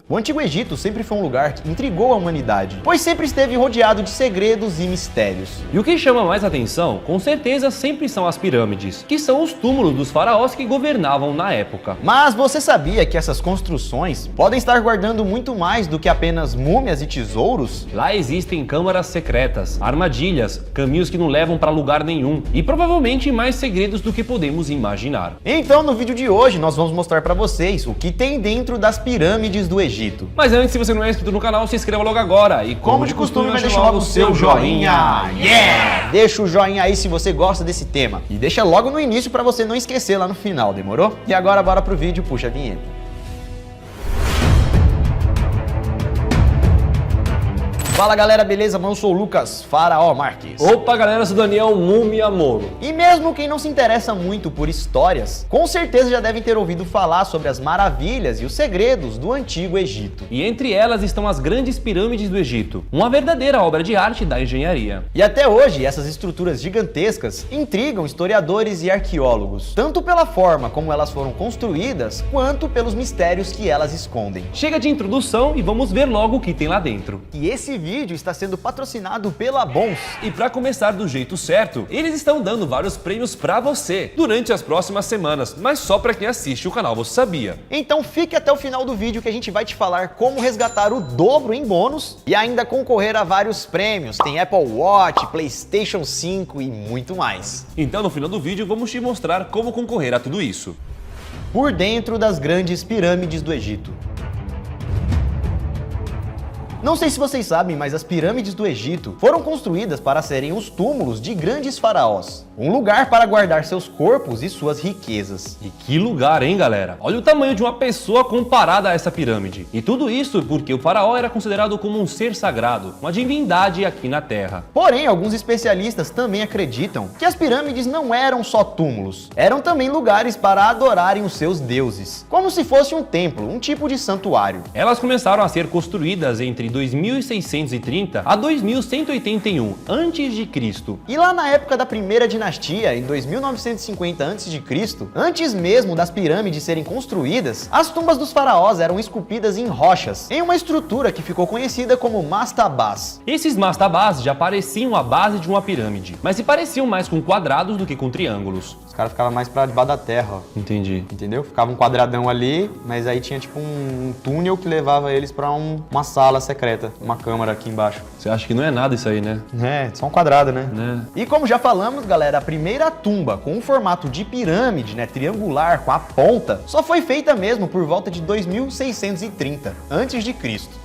O Antigo Egito sempre foi um lugar que intrigou a humanidade, pois sempre esteve rodeado de segredos e mistérios. E o que chama mais atenção, com certeza, sempre são as pirâmides, que são os túmulos dos faraós que governavam na época. Mas você sabia que essas construções podem estar guardando muito mais do que apenas múmias e tesouros? Lá existem câmaras secretas, armadilhas, caminhos que não levam para lugar nenhum e provavelmente mais segredos do que podemos imaginar. Então no vídeo de hoje nós vamos mostrar para vocês o que tem dentro das pirâmides do Egito. Mas antes, se você não é inscrito no canal, se inscreva logo agora e como de costume, vai deixar logo o seu joinha. Yeah! Deixa o joinha aí se você gosta desse tema e deixa logo no início para você não esquecer lá no final, demorou? E agora bora pro vídeo, puxa a vinheta. Fala galera, beleza? Eu sou o Lucas Faraó Marques. Opa galera, eu sou o Daniel Múmia Moro. E mesmo quem não se interessa muito por histórias, com certeza já devem ter ouvido falar sobre as maravilhas e os segredos do Antigo Egito. E entre elas estão as grandes pirâmides do Egito, uma verdadeira obra de arte da engenharia. E até hoje, essas estruturas gigantescas intrigam historiadores e arqueólogos, tanto pela forma como elas foram construídas, quanto pelos mistérios que elas escondem. Chega de introdução e vamos ver logo o que tem lá dentro. E esse vídeo está sendo patrocinado pela Bons. E para começar do jeito certo, eles estão dando vários prêmios para você durante as próximas semanas, mas só para quem assiste o canal Você Sabia. Então fique até o final do vídeo que a gente vai te falar como resgatar o dobro em bônus e ainda concorrer a vários prêmios. Tem Apple Watch, PlayStation 5 e muito mais. Então no final do vídeo vamos te mostrar como concorrer a tudo isso. Por dentro das grandes pirâmides do Egito. Não sei se vocês sabem, mas as pirâmides do Egito foram construídas para serem os túmulos de grandes faraós. Um lugar para guardar seus corpos e suas riquezas. E que lugar, hein, galera? Olha o tamanho de uma pessoa comparada a essa pirâmide. E tudo isso porque o faraó era considerado como um ser sagrado, uma divindade aqui na Terra. Porém, alguns especialistas também acreditam que as pirâmides não eram só túmulos. Eram também lugares para adorarem os seus deuses. Como se fosse um templo, um tipo de santuário. Elas começaram a ser construídas entre 2630 a 2181 a.C. E lá na época da primeira dinastia, em 2950 a.C., antes mesmo das pirâmides serem construídas, as tumbas dos faraós eram esculpidas em rochas, em uma estrutura que ficou conhecida como mastabás. Esses mastabás já pareciam a base de uma pirâmide, mas se pareciam mais com quadrados do que com triângulos. Os caras ficavam mais pra debaixo da terra, ó. Entendi. Entendeu? Ficava um quadradão ali, mas aí tinha tipo um túnel que levava eles pra uma sala secreta, uma câmara aqui embaixo. Você acha que não é nada isso aí, né? É, só um quadrado, né? E como já falamos, galera, a primeira tumba com um formato de pirâmide, né, triangular, com a ponta, só foi feita mesmo por volta de 2630 a.C.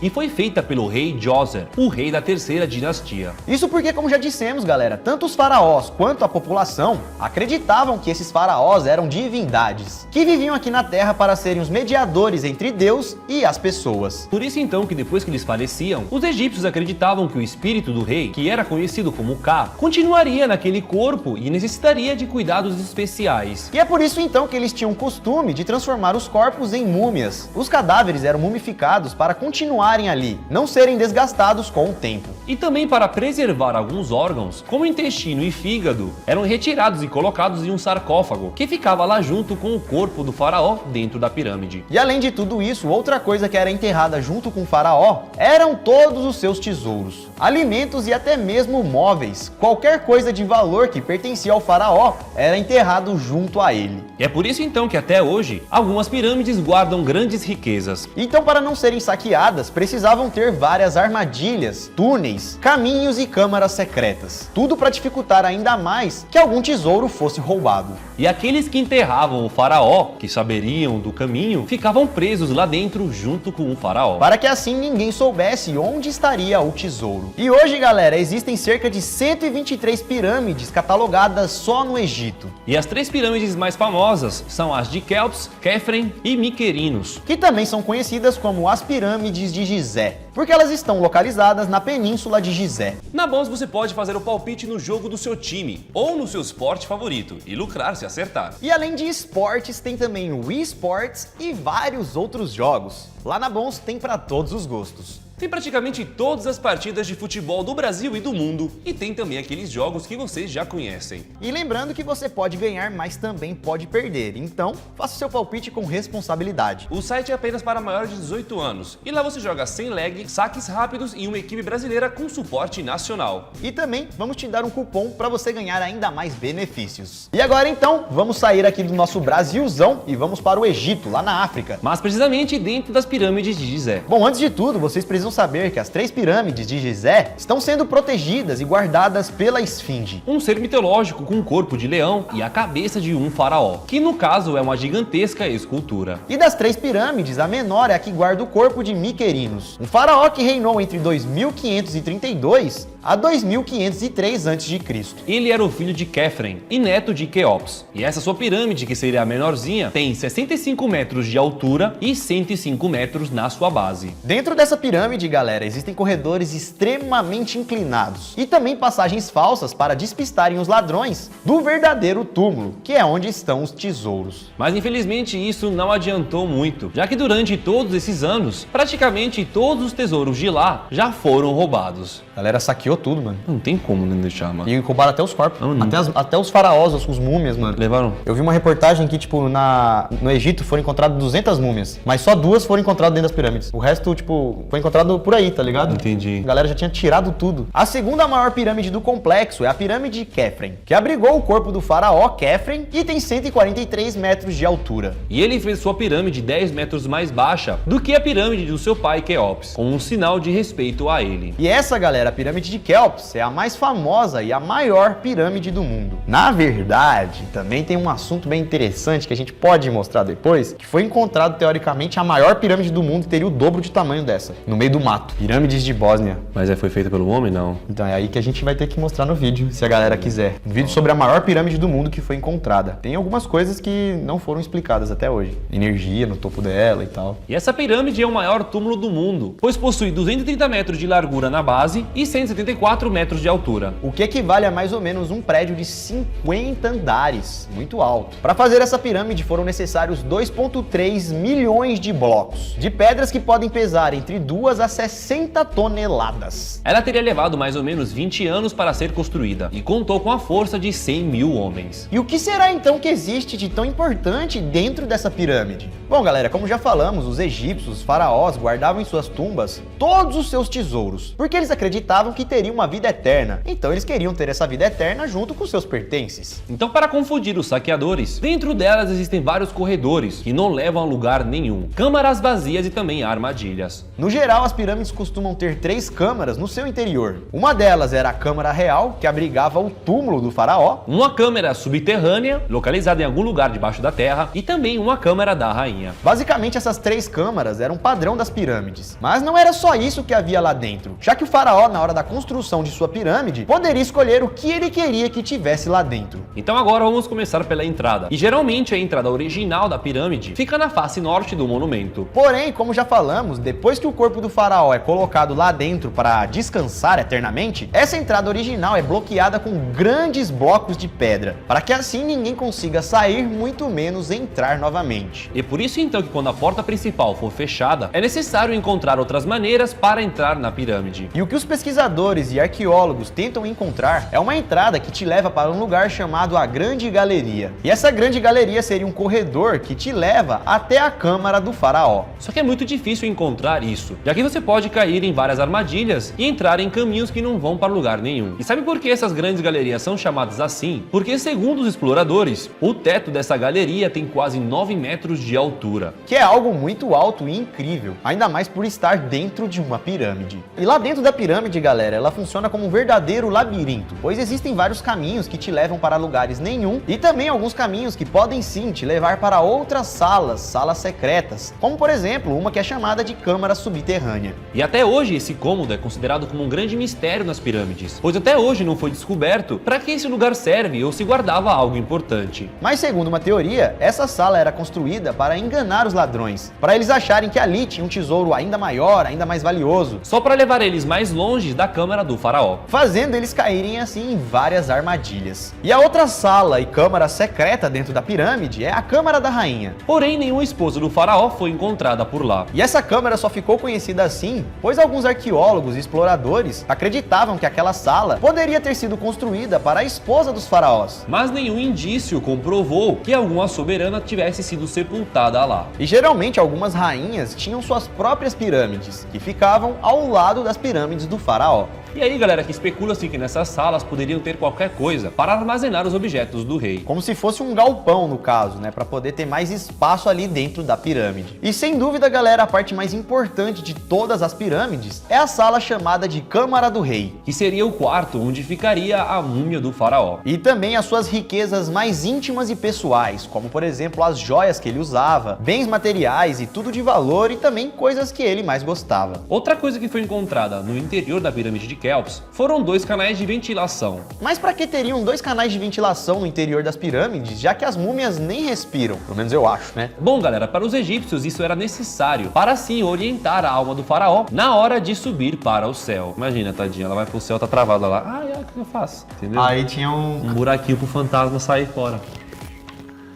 E foi feita pelo rei Djoser, o rei da terceira dinastia. Isso porque, como já dissemos, galera, tanto os faraós quanto a população acreditavam que esses faraós eram divindades, que viviam aqui na Terra para serem os mediadores entre Deus e as pessoas. Por isso então que depois que eles faleciam, os egípcios acreditavam que o espírito do rei, que era conhecido como Ka, continuaria naquele corpo e necessitaria de cuidados especiais. E é por isso então que eles tinham o costume de transformar os corpos em múmias. Os cadáveres eram mumificados para continuarem ali, não serem desgastados com o tempo. E também para preservar alguns órgãos, como o intestino e fígado, eram retirados e colocados em um sarcófago, que ficava lá junto com o corpo do faraó dentro da pirâmide. E além de tudo isso, outra coisa que era enterrada junto com o faraó eram todos os seus tesouros, alimentos e até mesmo móveis. Qualquer coisa de valor que pertencia ao faraó era enterrado junto a ele. E é por isso então que até hoje, algumas pirâmides guardam grandes riquezas. Então, para não serem saqueadas, precisavam ter várias armadilhas, túneis, caminhos e câmaras secretas. Tudo para dificultar ainda mais que algum tesouro fosse roubado. E aqueles que enterravam o faraó, que saberiam do caminho, ficavam presos lá dentro junto com o faraó. Para que assim ninguém soubesse onde estaria o tesouro. E hoje, galera, existem cerca de 123 pirâmides catalogadas só no Egito. E as três pirâmides mais famosas são as de Kéops, Khafre e Mycerinos, que também são conhecidas como as pirâmides de Gizé. porque elas estão localizadas na Península de Gizé. Na Bons você pode fazer o palpite no jogo do seu time ou no seu esporte favorito e lucrar se acertar. E além de esportes, tem também o Wii Sports e vários outros jogos. Lá na Bons tem para todos os gostos. Tem praticamente todas as partidas de futebol do Brasil e do mundo, e tem também aqueles jogos que vocês já conhecem. E lembrando que você pode ganhar, mas também pode perder, então faça seu palpite com responsabilidade. O site é apenas para maiores de 18 anos, e lá você joga sem lag, saques rápidos e uma equipe brasileira com suporte nacional. E também vamos te dar um cupom para você ganhar ainda mais benefícios. E agora então, vamos sair aqui do nosso Brasilzão e vamos para o Egito, lá na África. Mas precisamente dentro das pirâmides de Gizé. Bom, antes de tudo, vocês precisam saber que as 3 pirâmides de Gizé estão sendo protegidas e guardadas pela Esfinge. Um ser mitológico com um corpo de leão e a cabeça de um faraó, que no caso é uma gigantesca escultura. E das 3 pirâmides, a menor é a que guarda o corpo de Miquerinos, um faraó que reinou entre 2532 a 2503 a.C. Ele era o filho de Quefren e neto de Queops. E essa sua pirâmide, que seria a menorzinha, tem 65 metros de altura e 105 metros na sua base. Dentro dessa pirâmide, galera, existem corredores extremamente inclinados e também passagens falsas para despistarem os ladrões do verdadeiro túmulo, que é onde estão os tesouros. Mas infelizmente isso não adiantou muito, já que durante todos esses anos, praticamente todos os tesouros de lá já foram roubados. A galera saqueou tudo, mano. Não tem como não deixar, mano. E roubaram até os corpos. Não. Até os faraós, os múmias, mano. Levaram? Eu vi uma reportagem que, tipo, no Egito foram encontradas 200 múmias, mas só 2 foram encontradas dentro das pirâmides. O resto, tipo, foi encontrado por aí, tá ligado? Entendi. A galera já tinha tirado tudo. A segunda maior pirâmide do complexo é a pirâmide de Quefren, que abrigou o corpo do faraó Quefren e tem 143 metros de altura. E ele fez sua pirâmide 10 metros mais baixa do que a pirâmide do seu pai Queops, como um sinal de respeito a ele. E essa, galera, a pirâmide de Quéops é a mais famosa e a maior pirâmide do mundo. Na verdade, também tem um assunto bem interessante que a gente pode mostrar depois, que foi encontrado teoricamente a maior pirâmide do mundo e teria o dobro de tamanho dessa, no meio do mato. Pirâmides de Bósnia. Mas foi feita pelo homem, não? Então é aí que a gente vai ter que mostrar no vídeo, se a galera quiser. Um vídeo sobre a maior pirâmide do mundo que foi encontrada. Tem algumas coisas que não foram explicadas até hoje. Energia no topo dela e tal. E essa pirâmide é o maior túmulo do mundo, pois possui 230 metros de largura na base e 174 metros de altura. O que equivale a mais ou menos um prédio de 50 andares, muito alto. Para fazer essa pirâmide foram necessários 2,3 milhões de blocos, de pedras que podem pesar entre 2 a 60 toneladas. Ela teria levado mais ou menos 20 anos para ser construída e contou com a força de 100 mil homens. E o que será então que existe de tão importante dentro dessa pirâmide? Bom, galera, como já falamos, os egípcios, os faraós, guardavam em suas tumbas todos os seus tesouros, porque eles acreditavam que teriam uma vida eterna, então eles queriam ter essa vida eterna junto com seus pertences. Então, para confundir os saqueadores, dentro delas existem vários corredores que não levam a lugar nenhum, câmaras vazias e também armadilhas. No geral, as pirâmides costumam ter 3 câmaras no seu interior. Uma delas era a câmara real, que abrigava o túmulo do faraó. Uma câmara subterrânea, localizada em algum lugar debaixo da terra, e também uma câmara da rainha. Basicamente, essas 3 câmaras eram padrão das pirâmides. Mas não era só isso que havia lá dentro, já que o faraó, na hora da construção de sua pirâmide, poderia escolher o que ele queria que tivesse lá dentro. Então agora vamos começar pela entrada. E geralmente a entrada original da pirâmide fica na face norte do monumento. Porém, como já falamos, depois que o corpo do faraó é colocado lá dentro para descansar eternamente, essa entrada original é bloqueada com grandes blocos de pedra, para que assim ninguém consiga sair, muito menos entrar novamente. E por isso então que quando a porta principal for fechada, é necessário encontrar outras maneiras para entrar na pirâmide. E o que os pesquisadores e arqueólogos tentam encontrar é uma entrada que te leva para um lugar chamado a Grande Galeria. E essa Grande Galeria seria um corredor que te leva até a câmara do faraó. Só que é muito difícil encontrar isso, já que você pode cair em várias armadilhas e entrar em caminhos que não vão para lugar nenhum. E sabe por que essas grandes galerias são chamadas assim? Porque, segundo os exploradores, o teto dessa galeria tem quase 9 metros de altura. Que é algo muito alto e incrível, ainda mais por estar dentro de uma pirâmide. E lá dentro da pirâmide, galera, ela funciona como um verdadeiro labirinto, pois existem vários caminhos que te levam para lugares nenhum e também alguns caminhos que podem sim te levar para outras salas secretas, como por exemplo, uma que é chamada de câmara subterrânea. E até hoje esse cômodo é considerado como um grande mistério nas pirâmides, pois até hoje não foi descoberto para que esse lugar serve ou se guardava algo importante. Mas segundo uma teoria, essa sala era construída para enganar os ladrões, para eles acharem que ali tinha um tesouro ainda maior, ainda mais valioso, Só para levar eles mais longe da câmara do faraó. fazendo eles caírem assim em várias armadilhas. E a outra sala e câmara secreta dentro da pirâmide é a Câmara da Rainha. Porém, nenhuma esposa do faraó foi encontrada por lá. E essa câmara só ficou conhecida assim, pois alguns arqueólogos e exploradores acreditavam que aquela sala poderia ter sido construída para a esposa dos faraós. Mas nenhum indício comprovou que alguma soberana tivesse sido sepultada lá. E geralmente algumas rainhas tinham suas próprias pirâmides, que ficavam ao lado das pirâmides do faraó. E aí, galera, que especula-se que nessas salas poderiam ter qualquer coisa para armazenar os objetos do rei. Como se fosse um galpão, no caso, né? Para poder ter mais espaço ali dentro da pirâmide. E sem dúvida, galera, a parte mais importante de todas as pirâmides é a sala chamada de Câmara do Rei. Que seria o quarto onde ficaria a múmia do faraó. E também as suas riquezas mais íntimas e pessoais, como por exemplo as joias que ele usava, bens materiais e tudo de valor e também coisas que ele mais gostava. Outra coisa que foi encontrada no interior da pirâmide de Quéops foram 2 canais de ventilação. Mas para que teriam 2 canais de ventilação no interior das pirâmides, já que as múmias nem respiram? Pelo menos eu acho, né? Bom, galera, para os egípcios isso era necessário para assim orientar a alma do faraó na hora de subir para o céu. Imagina, tadinha, ela vai pro céu, tá travada lá. Ai, o que eu faço? Entendeu? Aí tinha um buraquinho pro fantasma sair fora.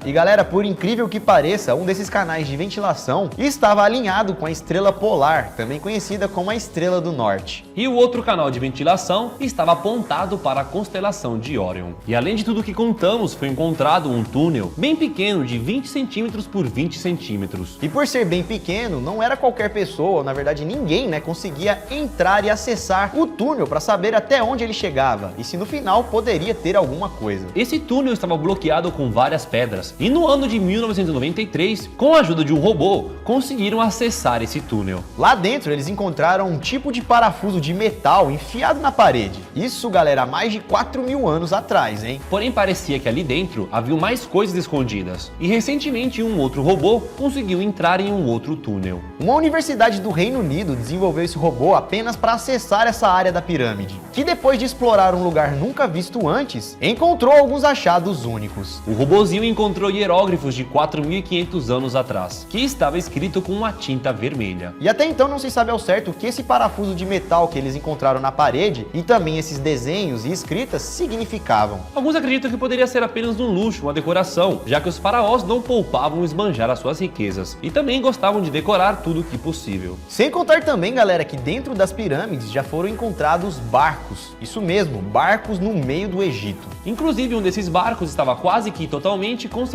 E galera, por incrível que pareça, um desses canais de ventilação estava alinhado com a estrela polar, também conhecida como a Estrela do Norte. E o outro canal de ventilação estava apontado para a constelação de Órion. E além de tudo que contamos, foi encontrado um túnel bem pequeno de 20 centímetros por 20 centímetros. E por ser bem pequeno, não era qualquer pessoa, ou na verdade ninguém, né, conseguia entrar e acessar o túnel para saber até onde ele chegava e se no final poderia ter alguma coisa. Esse túnel estava bloqueado com várias pedras. E no ano de 1993, com a ajuda de um robô, conseguiram acessar esse túnel. Lá dentro eles encontraram um tipo de parafuso de metal enfiado na parede. Isso, galera, há mais de 4.000 anos atrás, hein? Porém, parecia que ali dentro haviam mais coisas escondidas. E recentemente um outro robô conseguiu entrar em um outro túnel. Uma universidade do Reino Unido desenvolveu esse robô apenas para acessar essa área da pirâmide, que depois de explorar um lugar nunca visto antes, encontrou alguns achados únicos. O robozinho encontrou hieróglifos de 4.500 anos atrás, que estava escrito com uma tinta vermelha. E até então não se sabe ao certo o que esse parafuso de metal que eles encontraram na parede e também esses desenhos e escritas significavam. Alguns acreditam que poderia ser apenas um luxo, uma decoração, já que os faraós não poupavam esbanjar as suas riquezas e também gostavam de decorar tudo o que possível. Sem contar também, galera, que dentro das pirâmides já foram encontrados barcos. Isso mesmo, barcos no meio do Egito. Inclusive, um desses barcos estava quase que totalmente conservado,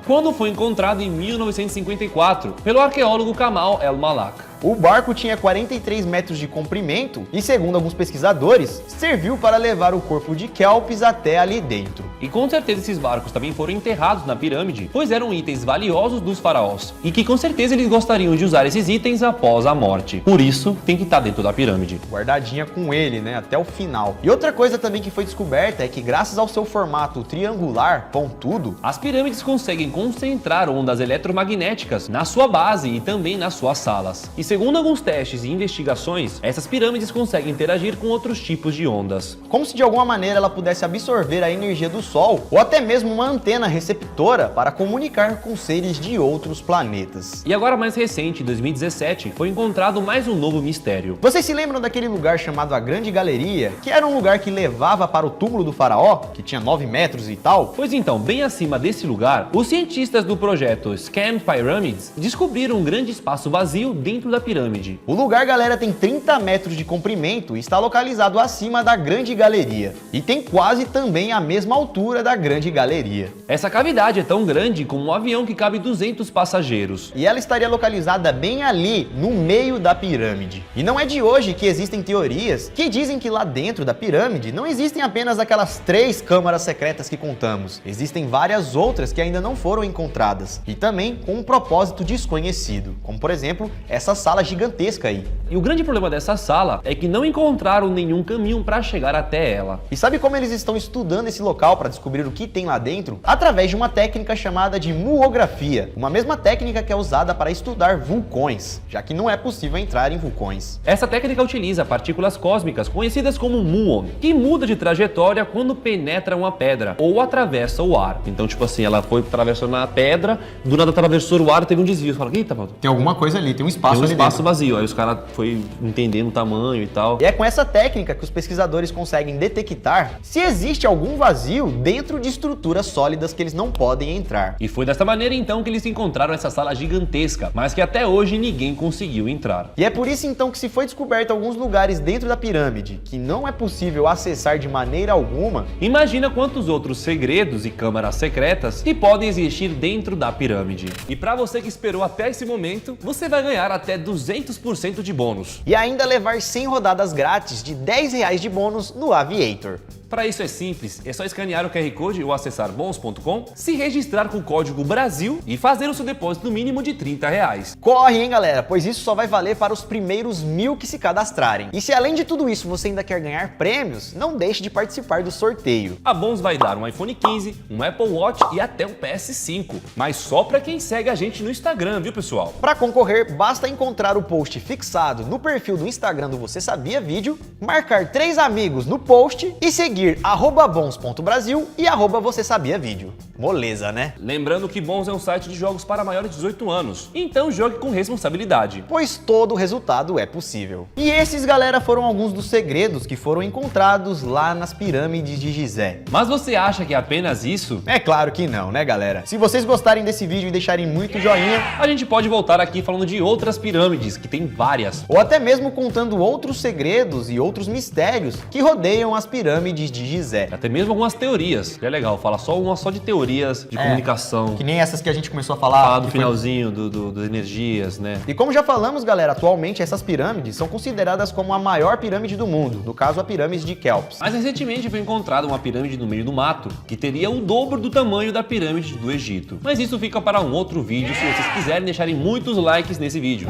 quando foi encontrado em 1954 pelo arqueólogo Kamal El-Malak. O barco tinha 43 metros de comprimento e, segundo alguns pesquisadores, serviu para levar o corpo de Quéops até ali dentro. E com certeza esses barcos também foram enterrados na pirâmide, pois eram itens valiosos dos faraós, e que com certeza eles gostariam de usar esses itens após a morte. Por isso, tem que estar dentro da pirâmide. Guardadinha com ele, né, até o final. E outra coisa também que foi descoberta é que, graças ao seu formato triangular, pontudo, as pirâmides conseguem concentrar ondas eletromagnéticas na sua base e também nas suas salas. E segundo alguns testes e investigações, essas pirâmides conseguem interagir com outros tipos de ondas. Como se de alguma maneira ela pudesse absorver a energia do Sol, ou até mesmo uma antena receptora para comunicar com seres de outros planetas. E agora mais recente, em 2017, foi encontrado mais um novo mistério. Vocês se lembram daquele lugar chamado a Grande Galeria, que era um lugar que levava para o túmulo do faraó, que tinha 9 metros e tal? Pois então, bem acima desse lugar, os cientistas do projeto Scam Pyramids descobriram um grande espaço vazio dentro da pirâmide. O lugar, galera, tem 30 metros de comprimento e está localizado acima da Grande Galeria. E tem quase também a mesma altura da Grande Galeria. Essa cavidade é tão grande como um avião que cabe 200 passageiros. E ela estaria localizada bem ali, no meio da pirâmide. E não é de hoje que existem teorias que dizem que lá dentro da pirâmide não existem apenas aquelas 3 câmaras secretas que contamos. Existem várias outras que ainda não foram encontradas. E também com um propósito desconhecido. Como, por exemplo, essa sala sala gigantesca aí. E o grande problema dessa sala é que não encontraram nenhum caminho para chegar até ela. E sabe como eles estão estudando esse local para descobrir o que tem lá dentro? Através de uma técnica chamada de muografia, uma mesma técnica que é usada para estudar vulcões, já que não é possível entrar em vulcões. Essa técnica utiliza partículas cósmicas conhecidas como muon, que muda de trajetória quando penetra uma pedra ou atravessa o ar. Então, tipo assim, ela foi atravessando a pedra, do nada atravessou o ar e teve um desvio. Você fala, eita, mano, tem alguma coisa ali, tem um espaço tem um ali espaço dentro. Vazio. Aí os caras foi entendendo o tamanho e tal. E é com essa técnica que os pesquisadores conseguem detectar se existe algum vazio dentro de estruturas sólidas que eles não podem entrar. E foi dessa maneira então que eles encontraram essa sala gigantesca, mas que até hoje ninguém conseguiu entrar. E é por isso então que se foi descoberto alguns lugares dentro da pirâmide que não é possível acessar de maneira alguma. Imagina quantos outros segredos e câmaras secretas que podem existir dentro da pirâmide. E para você que esperou até esse momento, você vai ganhar até 200% de bônus. E ainda levar 100 rodadas grátis de R$10 de bônus no Aviator. Para isso é simples, é só escanear o QR Code ou acessar bons.com, se registrar com o código BRASIL e fazer o seu depósito mínimo de R$30. Corre, hein, galera, pois isso só vai valer para os primeiros 1000 que se cadastrarem. E se além de tudo isso você ainda quer ganhar prêmios, não deixe de participar do sorteio. A Bons vai dar um iPhone 15, um Apple Watch e até um PS5, mas só para quem segue a gente no Instagram, viu, pessoal? Para concorrer, basta encontrar o post fixado no perfil do Instagram do Você Sabia Vídeo, marcar 3 amigos no post e seguir @bons.brasil e @Você Sabia Vídeo. Moleza, né? Lembrando que Bons é um site de jogos para maiores de 18 anos, então jogue com responsabilidade. Pois todo resultado é possível. E esses, galera, foram alguns dos segredos que foram encontrados lá nas pirâmides de Gizé. Mas você acha que é apenas isso? É claro que não, né, galera? Se vocês gostarem desse vídeo e deixarem muito joinha, a gente pode voltar aqui falando de outras pirâmides, que tem várias. Ou até mesmo contando outros segredos e outros mistérios que rodeiam as pirâmides de Gizé. Até mesmo algumas teorias, que é legal, fala só de teorias de comunicação. Que nem essas que a gente começou a falar. Do finalzinho, das energias, né? E como já falamos, galera, atualmente essas pirâmides são consideradas como a maior pirâmide do mundo, no caso a pirâmide de Kéops. Mas recentemente foi encontrada uma pirâmide no meio do mato, que teria o dobro do tamanho da pirâmide do Egito. Mas isso fica para um outro vídeo, se vocês quiserem deixarem muitos likes nesse vídeo.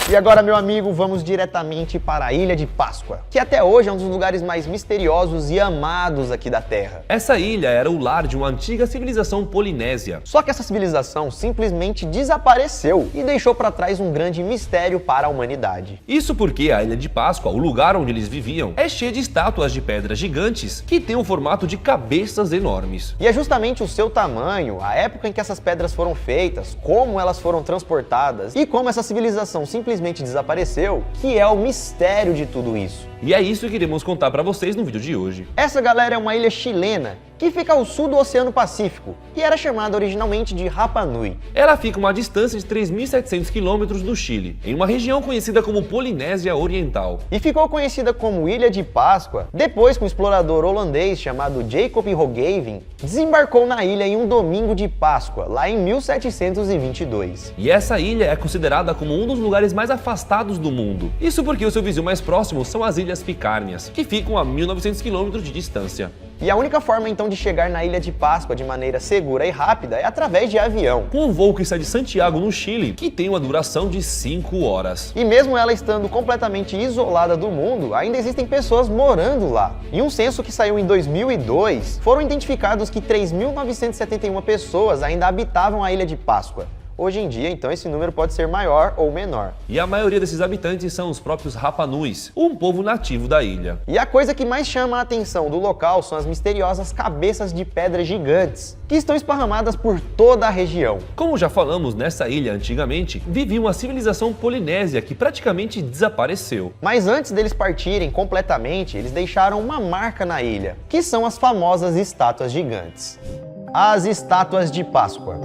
E agora, meu amigo, vamos diretamente para a Ilha de Páscoa, que até hoje é um dos lugares mais misteriosos e amados aqui da Terra. Essa ilha era o lar de uma antiga civilização polinésia. Só que essa civilização simplesmente desapareceu e deixou para trás um grande mistério para a humanidade. Isso porque a Ilha de Páscoa, o lugar onde eles viviam, é cheia de estátuas de pedras gigantes que têm o formato de cabeças enormes. E é justamente o seu tamanho, a época em que essas pedras foram feitas, como elas foram transportadas e como essa civilização simplesmente desapareceu, que é o mistério de tudo isso. E é isso que iremos contar para vocês no vídeo de hoje. Essa, galera, é uma ilha chilena que fica ao sul do Oceano Pacífico e era chamada originalmente de Rapa Nui. Ela fica a uma distância de 3.700 quilômetros do Chile, em uma região conhecida como Polinésia Oriental. E ficou conhecida como Ilha de Páscoa depois que um explorador holandês chamado Jacob Roggeveen desembarcou na ilha em um domingo de Páscoa, lá em 1722. E essa ilha é considerada como um dos lugares mais afastados do mundo. Isso porque o seu vizinho mais próximo são as Ilhas Picárnias, que ficam a 1.900 quilômetros de distância. E a única forma então de chegar na Ilha de Páscoa de maneira segura e rápida é através de avião. Com um voo que sai de Santiago, no Chile, que tem uma duração de 5 horas. E mesmo ela estando completamente isolada do mundo, ainda existem pessoas morando lá. Em um censo que saiu em 2002, foram identificados que 3.971 pessoas ainda habitavam a Ilha de Páscoa. Hoje em dia, então, esse número pode ser maior ou menor. E a maioria desses habitantes são os próprios Rapa Nuis, um povo nativo da ilha. E a coisa que mais chama a atenção do local são as misteriosas cabeças de pedra gigantes, que estão esparramadas por toda a região. Como já falamos, nessa ilha, antigamente, vivia uma civilização polinésia que praticamente desapareceu. Mas antes deles partirem completamente, eles deixaram uma marca na ilha, que são as famosas estátuas gigantes. As estátuas de Páscoa.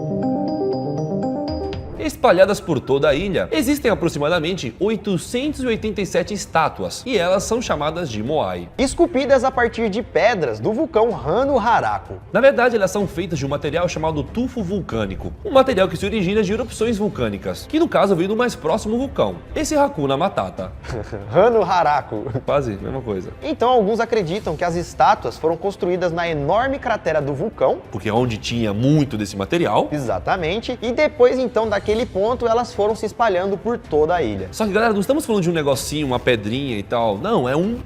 Espalhadas por toda a ilha, existem aproximadamente 887 estátuas, e elas são chamadas de moai. Esculpidas a partir de pedras do vulcão Rano Haraku. Na verdade, elas são feitas de um material chamado tufo vulcânico, um material que se origina de erupções vulcânicas, que no caso veio do mais próximo vulcão, esse Hakuna Matata. Rano Haraku. Quase, mesma coisa. Então alguns acreditam que as estátuas foram construídas na enorme cratera do vulcão, Porque é onde tinha muito desse material. exatamente, e depois então daquele ponto elas foram se espalhando por toda a ilha. Só que, galera, não estamos falando de um negocinho, uma pedrinha e tal. Não, é um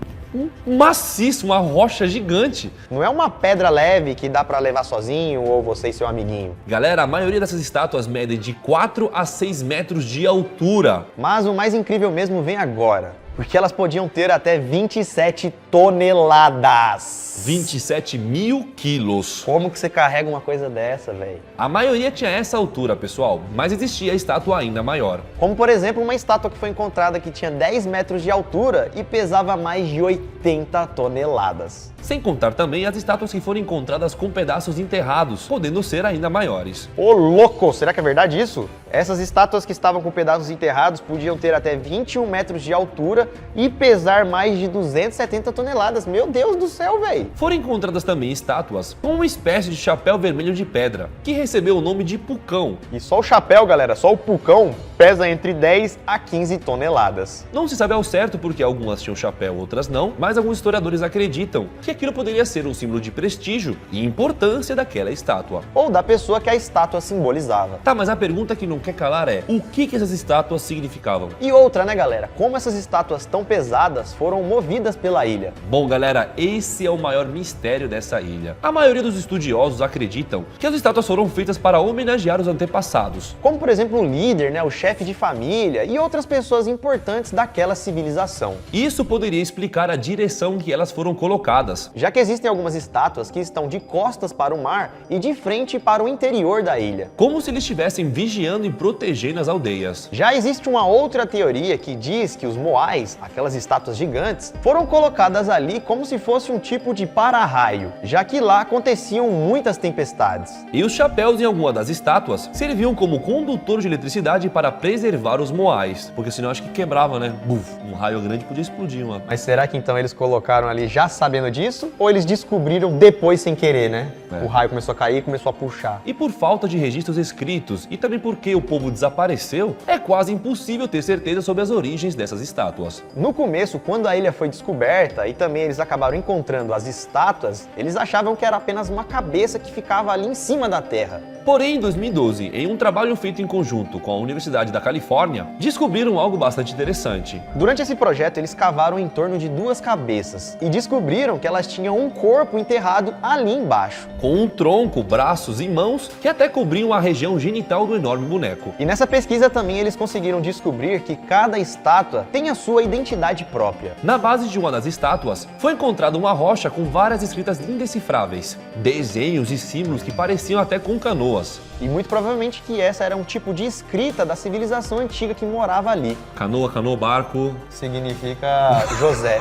maciço, uma rocha gigante. Não é uma pedra leve que dá pra levar sozinho ou você e seu amiguinho. Galera, a maioria dessas estátuas medem de 4 a 6 metros de altura. Mas o mais incrível mesmo vem agora, porque elas podiam ter até 27 toneladas. 27 mil quilos. Como que você carrega uma coisa dessa, velho? A maioria tinha essa altura, pessoal, mas existia a estátua ainda maior. Como, por exemplo, uma estátua que foi encontrada que tinha 10 metros de altura e pesava mais de 80 toneladas. Sem contar também as estátuas que foram encontradas com pedaços enterrados, podendo ser ainda maiores. Ô louco, será que é verdade isso? Essas estátuas que estavam com pedaços enterrados podiam ter até 21 metros de altura e pesar mais de 270 toneladas. Meu Deus do céu, velho! Foram encontradas também estátuas com uma espécie de chapéu vermelho de pedra, que recebeu o nome de pucão. E só o chapéu, galera, só o pucão, pesa entre 10 a 15 toneladas. Não se sabe ao certo porque algumas tinham chapéu, outras não, mas alguns historiadores acreditam que aquilo poderia ser um símbolo de prestígio e importância daquela estátua. Ou da pessoa que a estátua simbolizava. Tá, mas a pergunta que não quer calar é, o que essas estátuas significavam? E outra, né, galera? Como essas estátuas tão pesadas foram movidas pela ilha? Bom, galera, esse é o maior mistério dessa ilha. A maioria dos estudiosos acreditam que as estátuas foram feitas para homenagear os antepassados. Como, por exemplo, o líder, né, o chefe de família e outras pessoas importantes daquela civilização. Isso poderia explicar a direção que elas foram colocadas. Já que existem algumas estátuas que estão de costas para o mar e de frente para o interior da ilha. Como se eles estivessem vigiando e protegendo as aldeias. Já existe uma outra teoria que diz que os moais, aquelas estátuas gigantes, foram colocadas ali como se fosse um tipo de para-raio, já que lá aconteciam muitas tempestades. E os chapéus em alguma das estátuas serviam como condutor de eletricidade para preservar os moais, porque senão acho que quebrava, né? Buf, um raio grande podia explodir, mano. Mas será que então eles colocaram ali já sabendo disso? Ou eles descobriram depois sem querer, né? O raio começou a cair e começou a puxar. E por falta de registros escritos e também porque o povo desapareceu, é quase impossível ter certeza sobre as origens dessas estátuas. No começo, quando a ilha foi descoberta e também eles acabaram encontrando as estátuas, eles achavam que era apenas uma cabeça que ficava ali em cima da terra. Porém, em 2012, em um trabalho feito em conjunto com a Universidade da Califórnia, descobriram algo bastante interessante. Durante esse projeto, eles cavaram em torno de 2 cabeças e descobriram que elas tinham um corpo enterrado ali embaixo. Com um tronco, braços e mãos que até cobriam a região genital do enorme boneco. E nessa pesquisa também eles conseguiram descobrir que cada estátua tem a sua identidade própria. Na base de uma das estátuas, foi encontrada uma rocha com várias escritas indecifráveis, desenhos e símbolos que pareciam até com canoas. E muito provavelmente que essa era um tipo de escrita da civilização antiga que morava ali. Canoa, barco. Significa José.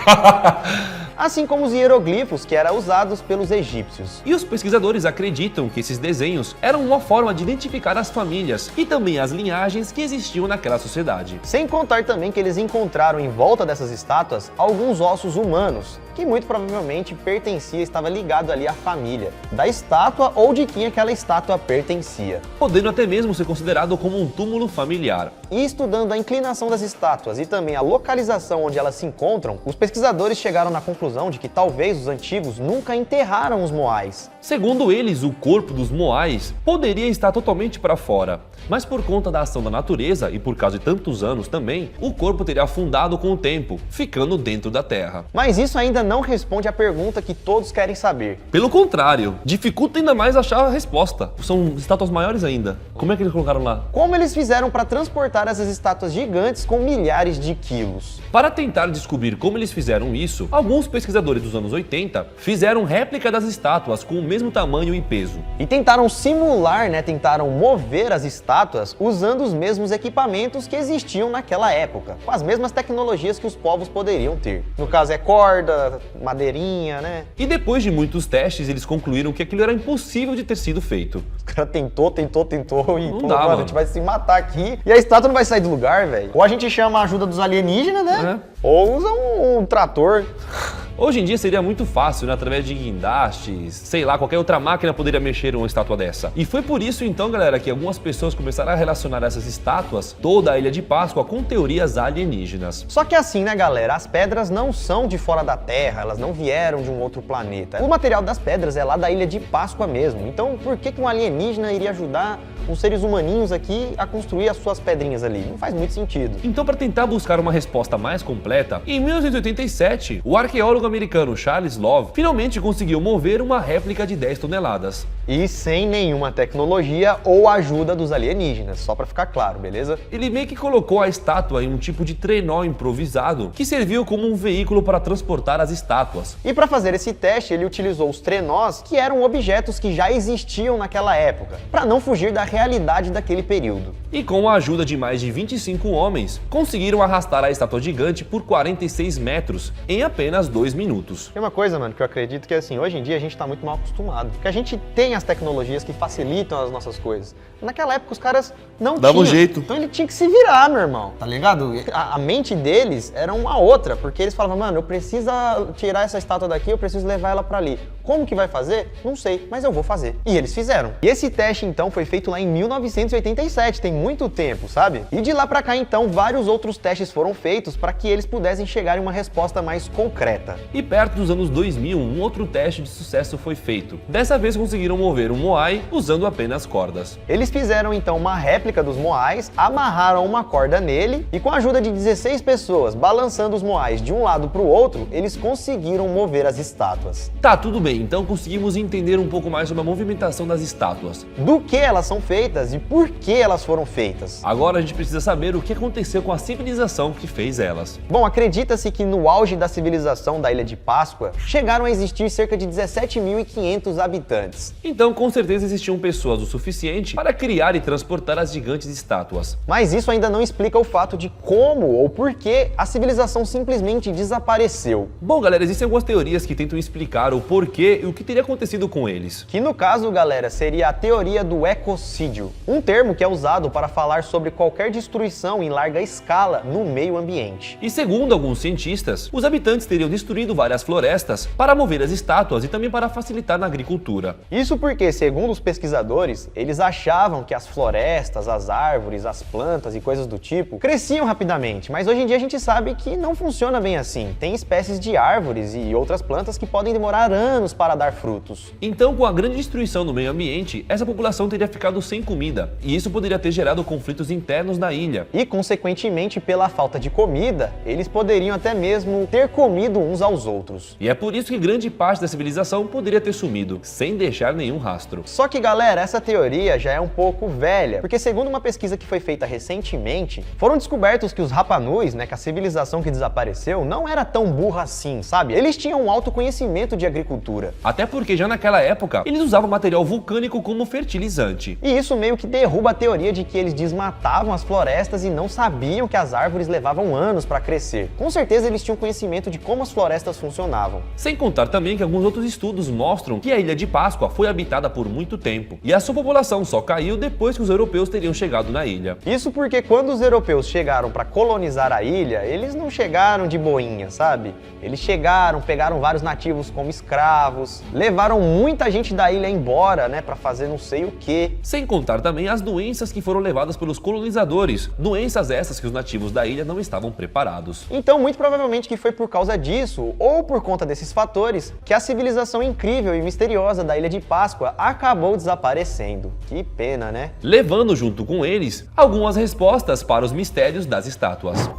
Assim como os hieroglifos que eram usados pelos egípcios. E os pesquisadores acreditam que esses desenhos eram uma forma de identificar as famílias e também as linhagens que existiam naquela sociedade. Sem contar também que eles encontraram em volta dessas estátuas alguns ossos humanos, que muito provavelmente estava ligado ali à família da estátua ou de quem aquela estátua pertencia. Podendo até mesmo ser considerado como um túmulo familiar. E estudando a inclinação das estátuas e também a localização onde elas se encontram, os pesquisadores chegaram na conclusão de que talvez os antigos nunca enterraram os moais. Segundo eles, o corpo dos moais poderia estar totalmente para fora, mas por conta da ação da natureza e por causa de tantos anos também, o corpo teria afundado com o tempo, ficando dentro da terra. Mas isso ainda não responde à pergunta que todos querem saber. Pelo contrário, dificulta ainda mais achar a resposta. São estátuas maiores ainda. Como é que eles colocaram lá? Como eles fizeram para transportar essas estátuas gigantes com milhares de quilos? Para tentar descobrir como eles fizeram isso, alguns pesquisadores dos anos 80 fizeram réplica das estátuas com o mesmo tamanho e peso. E tentaram simular, tentaram mover as estátuas usando os mesmos equipamentos que existiam naquela época, com as mesmas tecnologias que os povos poderiam ter. No caso é corda, madeirinha, né? E depois de muitos testes, eles concluíram que aquilo era impossível de ter sido feito. O cara tentou e Não falou, dá, mano, a mano. gente vai se matar aqui e a estátua não vai sair do lugar, velho. Ou a gente chama a ajuda dos alienígenas, né? Ou usa um trator. Hoje em dia seria muito fácil, né? Através de guindastes, sei lá, qualquer outra máquina poderia mexer uma estátua dessa. E foi por isso então, galera, que algumas pessoas começaram a relacionar essas estátuas, toda a Ilha de Páscoa, com teorias alienígenas. Só que assim, né, galera, as pedras não são de fora da Terra, elas não vieram de um outro planeta. O material das pedras é lá da Ilha de Páscoa mesmo. Então, por que um alienígena iria ajudar os seres humaninhos aqui a construir as suas pedrinhas ali? Não faz muito sentido. Então, para tentar buscar uma resposta mais completa, em 1987, o arqueólogo americano Charles Love finalmente conseguiu mover uma réplica de 10 toneladas. E sem nenhuma tecnologia ou ajuda dos alienígenas, só pra ficar claro, beleza? Ele meio que colocou a estátua em um tipo de trenó improvisado, que serviu como um veículo para transportar as estátuas. E para fazer esse teste, ele utilizou os trenós, que eram objetos que já existiam naquela época, para não fugir da realidade daquele período. E com a ajuda de mais de 25 homens, conseguiram arrastar a estátua gigante por 46 metros em apenas 2 minutos. Tem uma coisa, mano, que eu acredito que assim, hoje em dia a gente tá muito mal acostumado, porque a gente tem as tecnologias que facilitam as nossas coisas. Naquela época os caras não Dava tinham. um jeito. Então ele tinha que se virar, meu irmão, tá ligado? A mente deles era uma outra, porque eles falavam, mano, eu preciso tirar essa estátua daqui, eu preciso levar ela pra ali. Como que vai fazer? Não sei, mas eu vou fazer. E eles fizeram. E esse teste, então, foi feito lá em 1987, tem muito tempo, sabe? E de lá pra cá, então, vários outros testes foram feitos para que eles pudessem chegar em uma resposta mais concreta. E perto dos anos 2000, um outro teste de sucesso foi feito. Dessa vez conseguiram mover um moai usando apenas cordas. Eles fizeram, então, uma réplica dos moais, amarraram uma corda nele e com a ajuda de 16 pessoas balançando os moais de um lado pro outro, eles conseguiram mover as estátuas. Tá, tudo bem, então conseguimos entender um pouco mais sobre a movimentação das estátuas. Do que elas são feitas e por que elas foram feitas. Agora a gente precisa saber o que aconteceu com a civilização que fez elas. Bom, acredita-se que no auge da civilização da Ilha de Páscoa, chegaram a existir cerca de 17.500 habitantes. Então, com certeza existiam pessoas o suficiente para criar e transportar as gigantes estátuas. Mas isso ainda não explica o fato de como ou por que a civilização simplesmente desapareceu. Bom, galera, existem algumas teorias que tentam explicar o porquê e o que teria acontecido com eles. Que no caso, galera, seria a teoria do ecocídio, um termo que é usado para falar sobre qualquer destruição em larga escala no meio ambiente. E segundo alguns cientistas, os habitantes teriam destruído várias florestas para mover as estátuas e também para facilitar na agricultura. Isso porque, segundo os pesquisadores, eles achavam que as florestas, as árvores, as plantas e coisas do tipo cresciam rapidamente, mas hoje em dia a gente sabe que não funciona bem assim. Tem espécies de árvores e outras plantas que podem demorar anos para dar frutos. Então, com a grande destruição do meio ambiente, essa população teria ficado sem comida, e isso poderia ter gerado conflitos internos na ilha. E, consequentemente, pela falta de comida, eles poderiam até mesmo ter comido uns aos outros. E é por isso que grande parte da civilização poderia ter sumido, sem deixar nenhum rastro. Só que, galera, essa teoria já é um pouco velha, porque segundo uma pesquisa que foi feita recentemente, foram descobertos que os Rapanus, né, que a civilização que desapareceu, não era tão burra assim, sabe? Eles tinham um alto conhecimento de agricultura. Até porque já naquela época, eles usavam material vulcânico como fertilizante. E isso meio que derruba a teoria de que eles desmatavam as florestas e não sabiam que as árvores levavam anos para crescer. Com certeza eles tinham conhecimento de como as florestas funcionavam. Sem contar também que alguns outros estudos mostram que a Ilha de Páscoa foi habitada por muito tempo, e a sua população só caiu depois que os europeus teriam chegado na ilha. Isso porque quando os europeus chegaram para colonizar a ilha, eles não chegaram de boinha, sabe? Eles chegaram, pegaram vários nativos como escravos, levaram muita gente da ilha embora, né, para fazer não sei o quê. Sem contar também as doenças que foram levadas pelos colonizadores, doenças essas que os nativos da ilha não estavam preparados. Então, muito provavelmente que foi por causa disso, ou por conta desses fatores, que a civilização incrível e misteriosa da Ilha de Páscoa acabou desaparecendo. Que pena, né? Levando junto com eles algumas respostas para os mistérios das estátuas.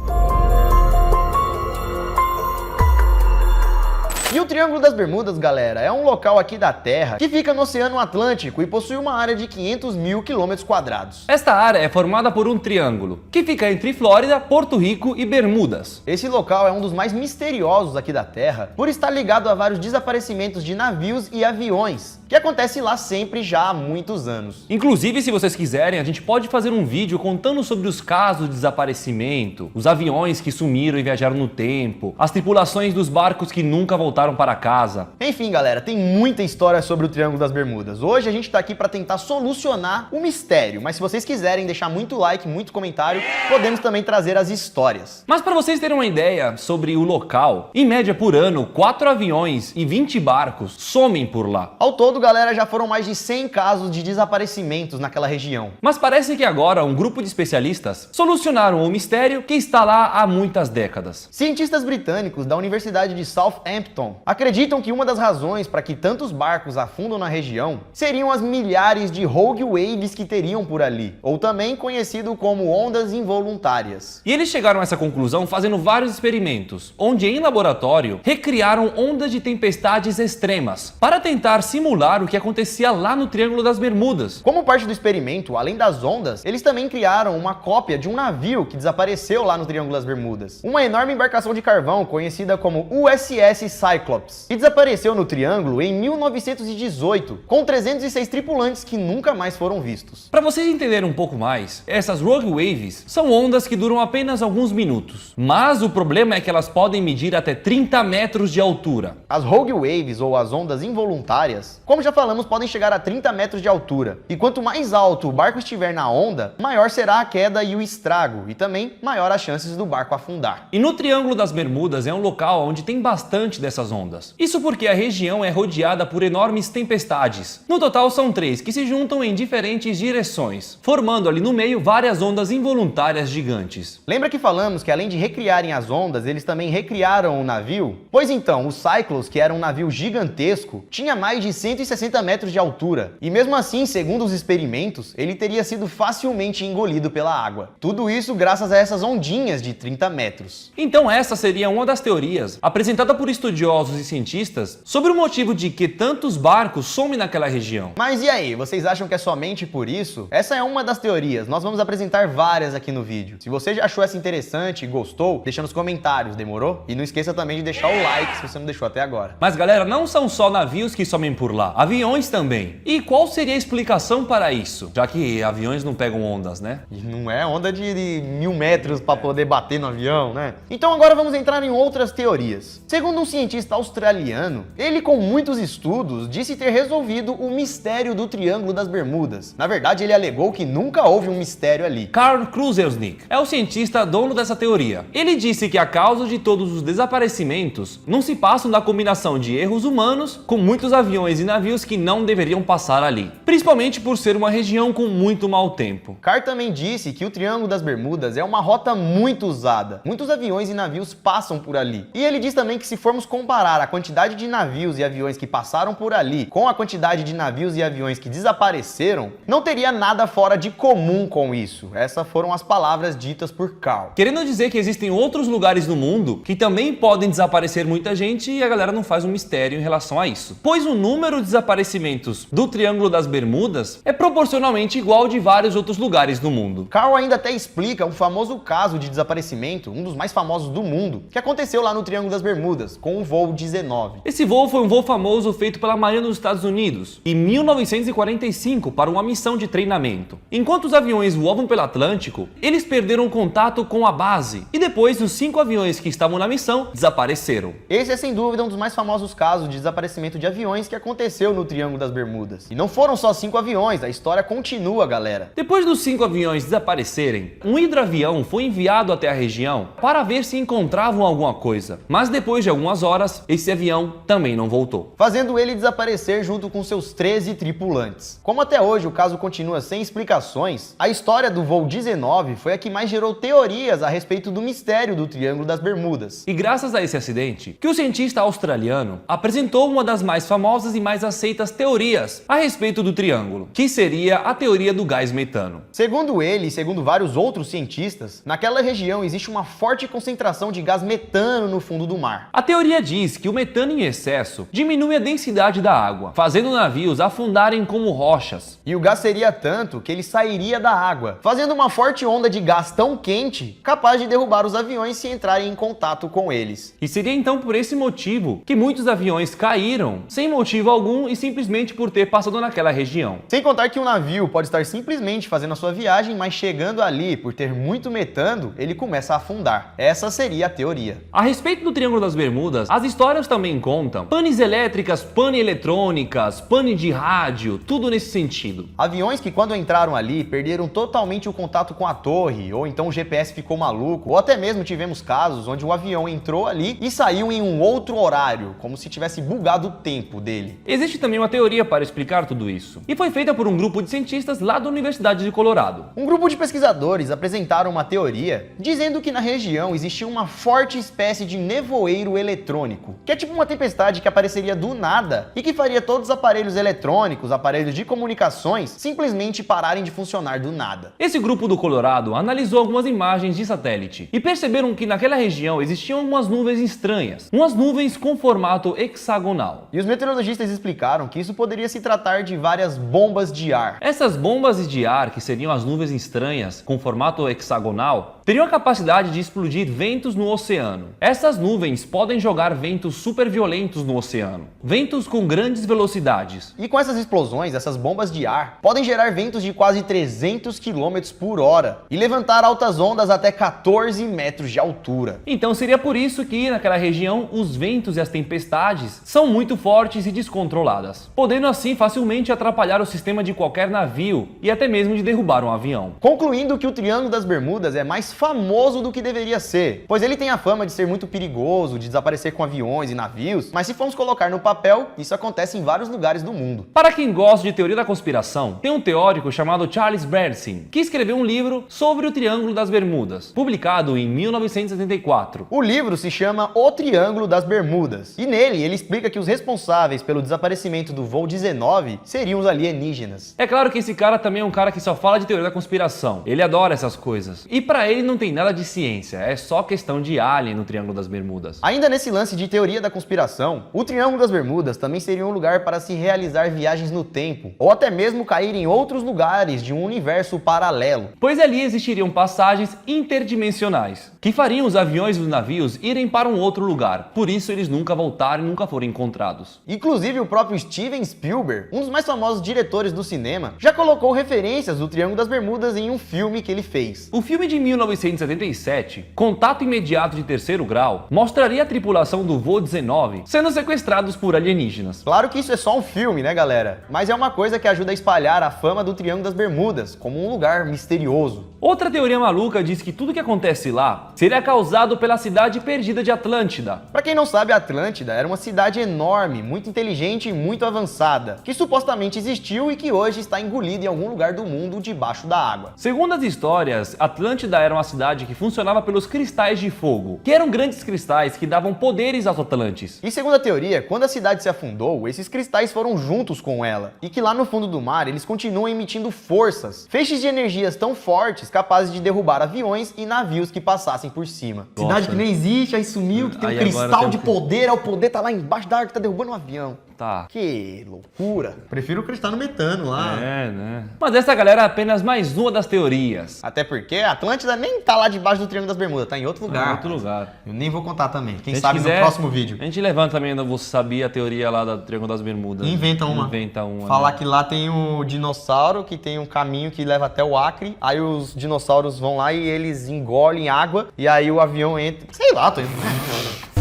E o Triângulo das Bermudas, galera, é um local aqui da Terra que fica no Oceano Atlântico e possui uma área de 500.000 km². Esta área é formada por um triângulo, que fica entre Flórida, Porto Rico e Bermudas. Esse local é um dos mais misteriosos aqui da Terra, por estar ligado a vários desaparecimentos de navios e aviões, que acontece lá sempre já há muitos anos. Inclusive, se vocês quiserem, a gente pode fazer um vídeo contando sobre os casos de desaparecimento, os aviões que sumiram e viajaram no tempo, as tripulações dos barcos que nunca voltaram voltaram para casa. Enfim, galera, tem muita história sobre o Triângulo das Bermudas. Hoje a gente tá aqui para tentar solucionar o mistério, mas se vocês quiserem deixar muito like, muito comentário, podemos também trazer as histórias. Mas para vocês terem uma ideia sobre o local, em média por ano, 4 aviões e 20 barcos somem por lá. Ao todo, galera, já foram mais de 100 casos de desaparecimentos naquela região. Mas parece que agora um grupo de especialistas solucionaram o mistério que está lá há muitas décadas. Cientistas britânicos da Universidade de Southampton acreditam que uma das razões para que tantos barcos afundam na região seriam as milhares de rogue waves que teriam por ali, ou também conhecido como ondas involuntárias. E eles chegaram a essa conclusão fazendo vários experimentos, onde em laboratório recriaram ondas de tempestades extremas para tentar simular o que acontecia lá no Triângulo das Bermudas. Como parte do experimento, além das ondas, eles também criaram uma cópia de um navio que desapareceu lá no Triângulo das Bermudas. Uma enorme embarcação de carvão conhecida como USS Cyclops, que desapareceu no Triângulo em 1918, com 306 tripulantes que nunca mais foram vistos. Para vocês entenderem um pouco mais, essas rogue waves são ondas que duram apenas alguns minutos, mas o problema é que elas podem medir até 30 metros de altura. As rogue waves, ou as ondas involuntárias, como já falamos, podem chegar a 30 metros de altura, e quanto mais alto o barco estiver na onda, maior será a queda e o estrago, e também maior as chances do barco afundar. E no Triângulo das Bermudas é um local onde tem bastante dessas ondas. Isso porque a região é rodeada por enormes tempestades. No total são 3 que se juntam em diferentes direções, formando ali no meio várias ondas involuntárias gigantes. Lembra que falamos que além de recriarem as ondas, eles também recriaram o navio? Pois então, o Cyclops, que era um navio gigantesco, tinha mais de 160 metros de altura, e mesmo assim, segundo os experimentos, ele teria sido facilmente engolido pela água. Tudo isso graças a essas ondinhas de 30 metros. Então essa seria uma das teorias apresentada por estudiosos e cientistas sobre o motivo de que tantos barcos somem naquela região. Mas e aí, vocês acham que é somente por isso? Essa é uma das teorias, nós vamos apresentar várias aqui no vídeo. Se você já achou essa interessante e gostou, deixa nos comentários, demorou? E não esqueça também de deixar o like se você não deixou até agora. Mas galera, não são só navios que somem por lá, aviões também. E qual seria a explicação para isso? Já que aviões não pegam ondas, né? E não é onda de 1000 metros para poder bater no avião, né? Então agora vamos entrar em outras teorias. Segundo um cientista australiano, ele com muitos estudos disse ter resolvido o mistério do Triângulo das Bermudas. Na verdade, ele alegou que nunca houve um mistério ali. Karl Kruszelnik é o cientista dono dessa teoria. Ele disse que a causa de todos os desaparecimentos não se passam da combinação de erros humanos com muitos aviões e navios que não deveriam passar ali, principalmente por ser uma região com muito mau tempo. Carr também disse que o Triângulo das Bermudas é uma rota muito usada. Muitos aviões e navios passam por ali. E ele diz também que se formos comparar a quantidade de navios e aviões que passaram por ali com a quantidade de navios e aviões que desapareceram, não teria nada fora de comum com isso. Essas foram as palavras ditas por Carl. Querendo dizer que existem outros lugares no mundo que também podem desaparecer muita gente e a galera não faz um mistério em relação a isso. Pois o número de desaparecimentos do Triângulo das Bermudas é proporcionalmente igual de vários outros lugares no mundo. Carl ainda até explica um famoso caso de desaparecimento, um dos mais famosos do mundo, que aconteceu lá no Triângulo das Bermudas, com o voo 19. Esse voo foi um voo famoso feito pela Marinha dos Estados Unidos em 1945 para uma missão de treinamento. Enquanto os aviões voavam pelo Atlântico, eles perderam contato com a base e depois os 5 aviões que estavam na missão desapareceram. Esse é sem dúvida um dos mais famosos casos de desaparecimento de aviões que aconteceu no Triângulo das Bermudas. E não foram só 5 aviões, a história continua, galera. Depois dos 5 aviões desaparecerem, um hidroavião foi enviado até a região para ver se encontravam alguma coisa. Mas depois de algumas horas, esse avião também não voltou, fazendo ele desaparecer junto com seus 13 tripulantes. Como até hoje o caso continua sem explicações, a história do voo 19 foi a que mais gerou teorias a respeito do mistério do Triângulo das Bermudas. E graças a esse acidente, que o cientista australiano apresentou uma das mais famosas e mais aceitas teorias a respeito do triângulo, que seria a teoria do gás metano. Segundo ele e segundo vários outros cientistas, naquela região existe uma forte concentração de gás metano no fundo do mar. A teoria diz que o metano em excesso diminui a densidade da água, fazendo navios afundarem como rochas. E o gás seria tanto que ele sairia da água, fazendo uma forte onda de gás tão quente, capaz de derrubar os aviões se entrarem em contato com eles. E seria então por esse motivo que muitos aviões caíram, sem motivo algum e simplesmente por ter passado naquela região. Sem contar que um navio pode estar simplesmente fazendo a sua viagem, mas chegando ali, por ter muito metano, ele começa a afundar. Essa seria a teoria. A respeito do Triângulo das Bermudas, as histórias também contam panes elétricas, pane eletrônicas, pane de rádio, tudo nesse sentido. Aviões que quando entraram ali perderam totalmente o contato com a torre, ou então o GPS ficou maluco, ou até mesmo tivemos casos onde o avião entrou ali e saiu em um outro horário, como se tivesse bugado o tempo dele. Existe também uma teoria para explicar tudo isso, e foi feita por um grupo de cientistas lá da Universidade de Colorado. Um grupo de pesquisadores apresentaram uma teoria dizendo que na região existia uma forte espécie de nevoeiro eletrônico, que é tipo uma tempestade que apareceria do nada e que faria todos os aparelhos eletrônicos, aparelhos de comunicações, simplesmente pararem de funcionar do nada. Esse grupo do Colorado analisou algumas imagens de satélite e perceberam que naquela região existiam algumas nuvens estranhas, umas nuvens com formato hexagonal. E os meteorologistas explicaram que isso poderia se tratar de várias bombas de ar. Essas bombas de ar, que seriam as nuvens estranhas com formato hexagonal, teriam a capacidade de explodir ventos no oceano. Essas nuvens podem jogar ventos super violentos no oceano, ventos com grandes velocidades. E com essas explosões, essas bombas de ar podem gerar ventos de quase 300 km por hora e levantar altas ondas até 14 metros de altura. Então seria por isso que naquela região os ventos e as tempestades são muito fortes e descontroladas, podendo assim facilmente atrapalhar o sistema de qualquer navio e até mesmo de derrubar um avião. Concluindo que o Triângulo das Bermudas é mais famoso do que deveria ser, pois ele tem a fama de ser muito perigoso, de desaparecer com aviões e navios, mas se formos colocar no papel, isso acontece em vários lugares do mundo. Para quem gosta de teoria da conspiração, tem um teórico chamado Charles Bernstein, que escreveu um livro sobre o Triângulo das Bermudas, publicado em 1974. O livro se chama O Triângulo das Bermudas, e nele ele explica que os responsáveis pelo desaparecimento do voo 19 seriam os alienígenas. É claro que esse cara também é um cara que só fala de teoria da conspiração, ele adora essas coisas, e pra ele não tem nada de ciência, é só questão de alien no Triângulo das Bermudas. Ainda nesse lance de teoria da conspiração, o Triângulo das Bermudas também seria um lugar para se realizar viagens no tempo, ou até mesmo cair em outros lugares de um universo paralelo. Pois ali existiriam passagens interdimensionais, que fariam os aviões e os navios irem para um outro lugar, por isso eles nunca voltaram e nunca foram encontrados. Inclusive o próprio Steven Spielberg, um dos mais famosos diretores do cinema, já colocou referências do Triângulo das Bermudas em um filme que ele fez. O filme de 1977, Contato Imediato de Terceiro Grau, mostraria a tripulação do voo 19 sendo sequestrados por alienígenas. Claro que isso é só um filme, né, galera? Mas é uma coisa que ajuda a espalhar a fama do Triângulo das Bermudas como um lugar misterioso. Outra teoria maluca diz que tudo que acontece lá seria causado pela cidade perdida de Atlântida. Pra quem não sabe, Atlântida era uma cidade enorme, muito inteligente e muito avançada, que supostamente existiu e que hoje está engolida em algum lugar do mundo debaixo da água. Segundo as histórias, Atlântida era uma cidade que funcionava pelos cristais de fogo, que eram grandes cristais que davam poderes aos Atlantes. E segundo a teoria, quando a cidade se afundou, esses cristais foram juntos com ela, e que lá no fundo do mar eles continuam emitindo forças, feixes de energias tão fortes capazes de derrubar aviões e navios que passassem por cima. Nossa. Cidade que nem existe, aí sumiu, que tem Aí um agora cristal tem de um- poder, aí o poder tá lá embaixo da água que tá derrubando um avião. Tá. Que loucura. Prefiro acreditar no metano lá. É, né? Mas essa galera é apenas mais uma das teorias. Até porque a Atlântida nem tá lá debaixo do Triângulo das Bermudas, tá em outro lugar. Em outro lugar. Eu nem vou contar também. Quem Se sabe quiser, no próximo vídeo. A gente levanta também, você sabia a teoria lá do Triângulo das Bermudas. Inventa uma. Inventa uma. Falar né? que lá tem o dinossauro, que tem um caminho que leva até o Acre. Aí os dinossauros vão lá e eles engolem água. E aí o avião entra. Sei lá, tô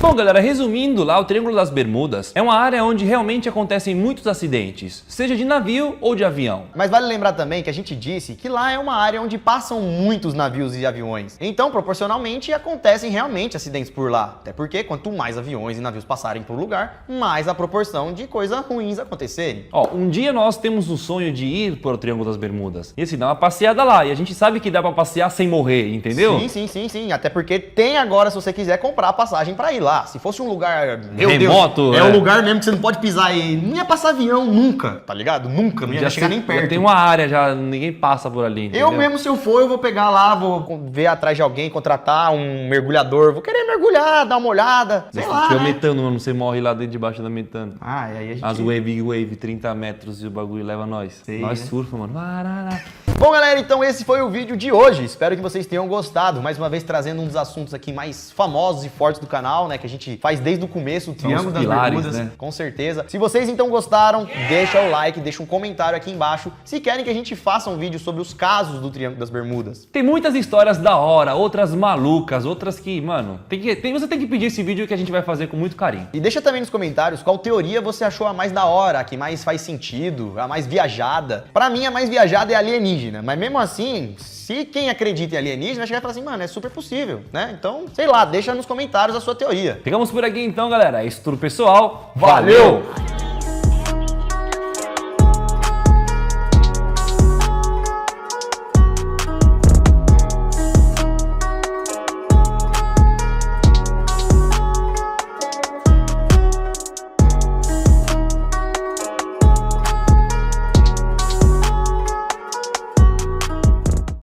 Bom, galera, resumindo lá, o Triângulo das Bermudas é uma área onde realmente acontecem muitos acidentes, seja de navio ou de avião. Mas vale lembrar também que a gente disse que lá é uma área onde passam muitos navios e aviões. Então, proporcionalmente, acontecem realmente acidentes por lá. Até porque quanto mais aviões e navios passarem por lugar, mais a proporção de coisas ruins acontecerem. Ó, um dia nós temos o sonho de ir para o Triângulo das Bermudas e assim, dar uma passeada lá. E a gente sabe que dá para passear sem morrer, entendeu? Sim. Até porque tem agora, se você quiser comprar a passagem pra ir lá. Se fosse um lugar, meu remoto, Deus, é um lugar mesmo que você não pode pisar aí. Não ia passar avião nunca, tá ligado? Nunca, não ia chegar nem perto. Tem uma área já, ninguém passa por ali, entendeu? Eu mesmo, se eu for, eu vou pegar lá, vou ver atrás de alguém, contratar um mergulhador, vou querer mergulhar, dar uma olhada, sei lá, Se né? metano, mano, você morre lá dentro debaixo da metano. Ah, e aí a gente... As wave, 30 metros e o bagulho leva nós. Sei, nós né? surfa, mano. Bom, galera, então esse foi o vídeo de hoje. Espero que vocês tenham gostado. Mais uma vez trazendo um dos assuntos aqui mais famosos e fortes do canal, né? Que a gente faz desde o começo, o Triângulo das Bermudas, né? Com certeza. Se vocês então gostaram, deixa o like, deixa um comentário aqui embaixo se querem que a gente faça um vídeo sobre os casos do Triângulo das Bermudas. Tem muitas histórias da hora, outras malucas, outras que, mano, você tem que pedir esse vídeo que a gente vai fazer com muito carinho. E deixa também nos comentários qual teoria você achou a mais da hora, a que mais faz sentido, a mais viajada. Pra mim, a mais viajada é alienígena, mas mesmo assim, se quem acredita em alienígena, vai chegar e falar assim, mano, é super possível, né? Então, sei lá, deixa nos comentários a sua teoria. Ficamos por aqui então, galera. É isso tudo, pessoal. Valeu!